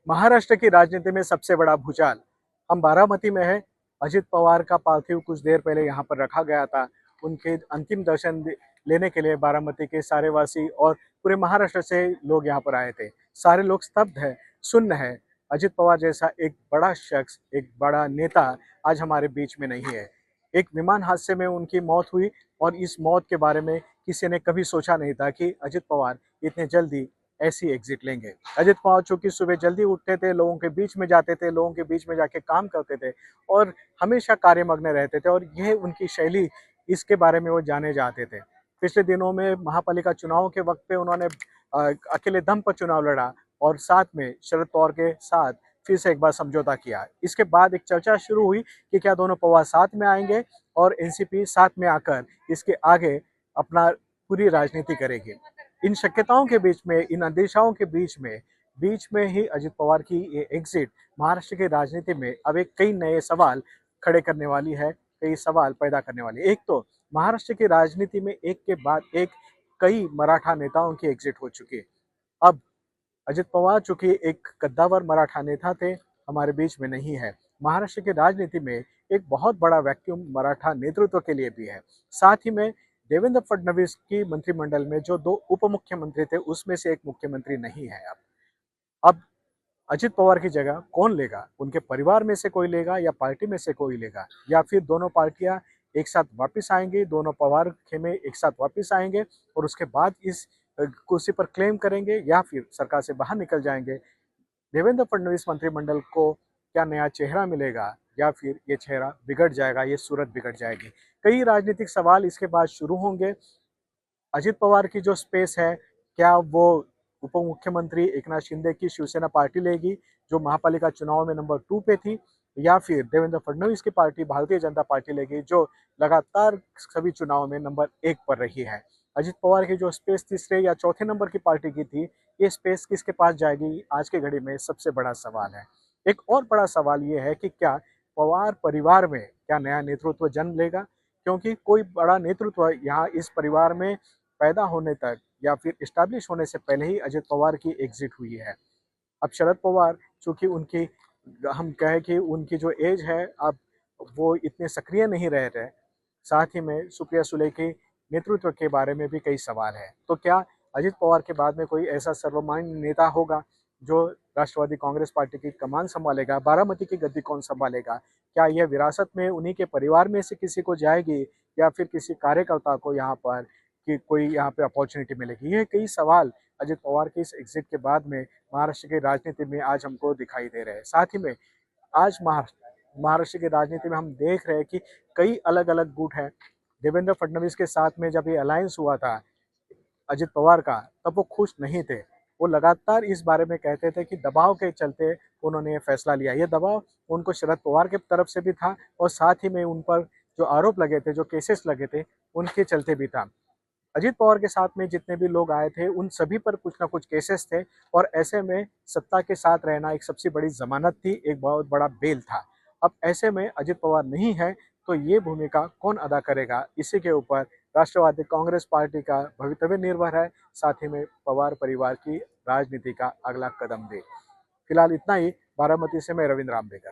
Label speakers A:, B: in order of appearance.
A: महाराष्ट्र की राजनीति में सबसे बड़ा भूचाल। हम बारामती में हैं। अजित पवार का पार्थिव कुछ देर पहले यहाँ पर रखा गया था। उनके अंतिम दर्शन लेने के लिए बारामती के सारे वासी और पूरे महाराष्ट्र से लोग यहाँ पर आए थे। सारे लोग स्तब्ध हैं, सुन्न हैं। अजित पवार जैसा एक बड़ा शख्स, एक बड़ा नेता आज हमारे बीच में नहीं है। एक विमान हादसे में उनकी मौत हुई और इस मौत के बारे में किसी ने कभी सोचा नहीं था कि अजित पवार इतने जल्दी ऐसी एग्जिट लेंगे। अजित पवार चूंकि सुबह जल्दी उठते थे, लोगों के बीच में जाते थे, लोगों के बीच में जाके काम करते थे और हमेशा कार्यमग्न रहते थे और यह उनकी शैली, इसके बारे में वो जाने जाते थे। पिछले दिनों में महापालिका चुनाव के वक्त पे उन्होंने अकेले दम पर चुनाव लड़ा और साथ में शरद पवार के साथ फिर से एक बार समझौता किया। इसके बाद एक चर्चा शुरू हुई कि क्या दोनों पवार साथ में आएंगे और एनसीपी साथ में आकर इसके आगे अपना पूरी राजनीति करेगी। इन शक्यताओं के बीच में, इन अंदेशाओं के बीच में ही अजित पवार की ये एग्जिट महाराष्ट्र की राजनीति में अब एक कई नए सवाल खड़े करने वाली है, कई सवाल पैदा करने वाली है। एक तो महाराष्ट्र की राजनीति में एक के बाद एक कई मराठा नेताओं की एग्जिट हो चुकी है। अब अजित पवार चूंकि एक कद्दावर मराठा नेता थे, हमारे बीच में नहीं है। महाराष्ट्र की राजनीति में एक बहुत बड़ा वैक्यूम मराठा नेतृत्व के लिए भी है। साथ ही में देवेंद्र फडणवीस की मंत्रिमंडल में जो 2 उप मुख्यमंत्री थे, उसमें से एक मुख्यमंत्री नहीं है अब अजित पवार की जगह कौन लेगा? उनके परिवार में से कोई लेगा या पार्टी में से कोई लेगा, या फिर दोनों पार्टियां एक साथ वापस आएंगी, दोनों पवार खेमे एक साथ वापस आएंगे और उसके बाद इस कुर्सी पर क्लेम करेंगे, या फिर सरकार से बाहर निकल जाएंगे। देवेंद्र फडणवीस मंत्रिमंडल को क्या नया चेहरा मिलेगा या फिर ये चेहरा बिगड़ जाएगा, ये सूरत बिगड़ जाएगी? कई राजनीतिक सवाल इसके बाद शुरू होंगे। अजित पवार की जो स्पेस है, क्या वो उप मुख्यमंत्री एकनाथ शिंदे की शिवसेना पार्टी लेगी जो महापालिका चुनाव में नंबर 2 पे थी, या फिर देवेंद्र फडणवीस की पार्टी भारतीय जनता पार्टी लेगी जो लगातार सभी चुनाव में नंबर 1 पर रही है? अजित पवार की जो स्पेस तीसरे या चौथे नंबर की पार्टी की थी, ये स्पेस किसके पास जाएगी, आज के घड़ी में सबसे बड़ा सवाल है। एक और बड़ा सवाल ये है कि क्या पवार परिवार में क्या नया नेतृत्व जन्म लेगा, क्योंकि कोई बड़ा नेतृत्व यहाँ इस परिवार में पैदा होने तक या फिर इस्टेब्लिश होने से पहले ही अजित पवार की एग्जिट हुई है। अब शरद पवार चूंकि उनकी, हम कहें कि उनकी जो एज है, अब वो इतने सक्रिय नहीं रह रहे। साथ ही में सुप्रिया सुले के नेतृत्व के बारे में भी कई सवाल है। तो क्या अजित पवार के बाद में कोई ऐसा सर्वमान्य नेता होगा जो राष्ट्रवादी कांग्रेस पार्टी की कमान संभालेगा? बारामती की गद्दी कौन संभालेगा? क्या यह विरासत में उन्हीं के परिवार में से किसी को जाएगी या फिर किसी कार्यकर्ता को यहाँ पर कि कोई यहाँ पे अपॉर्चुनिटी मिलेगी? ये कई सवाल अजित पवार की इस एग्जिट के बाद में महाराष्ट्र की राजनीति में आज हमको दिखाई दे रहे हैं। साथ ही में आज महाराष्ट्र की राजनीति में हम देख रहे हैं कि कई अलग अलग गुट हैं। देवेंद्र फडणवीस के साथ में जब ये अलायंस हुआ था अजित पवार का, तब वो खुश नहीं थे। वो लगातार इस बारे में कहते थे कि दबाव के चलते उन्होंने ये फैसला लिया। ये दबाव उनको शरद पवार की तरफ से भी था और साथ ही में उन पर जो आरोप लगे थे, जो केसेस लगे थे, उनके चलते भी था। अजित पवार के साथ में जितने भी लोग आए थे, उन सभी पर कुछ ना कुछ केसेस थे और ऐसे में सत्ता के साथ रहना एक सबसे बड़ी जमानत थी, एक बहुत बड़ा बेल था। अब ऐसे में अजित पवार नहीं है, तो ये भूमिका कौन अदा करेगा? इसी के ऊपर राष्ट्रवादी कांग्रेस पार्टी का भवितव्य निर्भर है, साथ ही में पवार परिवार की राजनीति का अगला कदम भी। फिलहाल इतना ही। बारामती से मैं रविंद्र आम्बेकर।